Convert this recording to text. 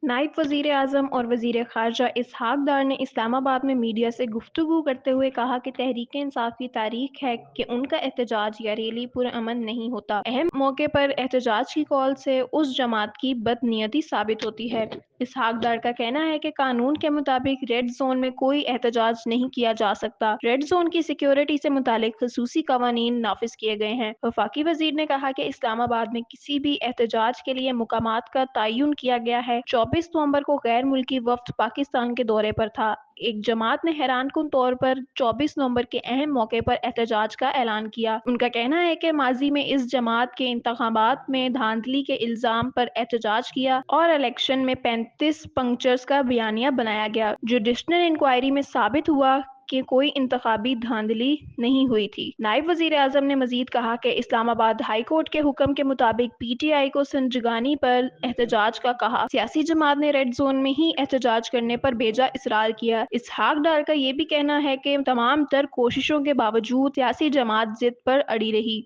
نائب وزیر اعظم اور وزیر خارجہ اسحاق ڈار نے اسلام آباد میں میڈیا سے گفتگو کرتے ہوئے کہا کہ تحریک انصاف کی تاریخ ہے کہ ان کا احتجاج یا ریلی پرامن نہیں ہوتا۔ اہم موقع پر احتجاج کی کال سے اس جماعت کی بدنیتی ثابت ہوتی ہے۔ اسحاق ڈار کا کہنا ہے کہ قانون کے مطابق ریڈ زون میں کوئی احتجاج نہیں کیا جا سکتا۔ ریڈ زون کی سیکیورٹی سے متعلق خصوصی قوانین نافذ کیے گئے ہیں۔ وفاقی وزیر نے کہا کہ اسلام آباد میں کسی بھی احتجاج کے لیے مقامات کا تعین کیا گیا ہے۔ 24 نومبر کو غیر ملکی وفد پاکستان کے دورے پر تھا۔ ایک جماعت نے حیران کن طور پر 24 نومبر کے اہم موقع پر احتجاج کا اعلان کیا۔ ان کا کہنا ہے کہ ماضی میں اس جماعت کے انتخابات میں دھاندلی کے الزام پر احتجاج کیا اور الیکشن میں 35 پنکچرز کا بیانیہ بنایا گیا۔ جوڈیشل انکوائری میں ثابت ہوا کہ کوئی انتخابی دھاندلی نہیں ہوئی تھی۔ نائب وزیر اعظم نے مزید کہا کہ اسلام آباد ہائی کورٹ کے حکم کے مطابق پی ٹی آئی کو سنجیدگی پر احتجاج کا کہا۔ سیاسی جماعت نے ریڈ زون میں ہی احتجاج کرنے پر بیجا اصرار کیا۔ اسحاق ڈار کا یہ بھی کہنا ہے کہ تمام تر کوششوں کے باوجود سیاسی جماعت ضد پر اڑی رہی۔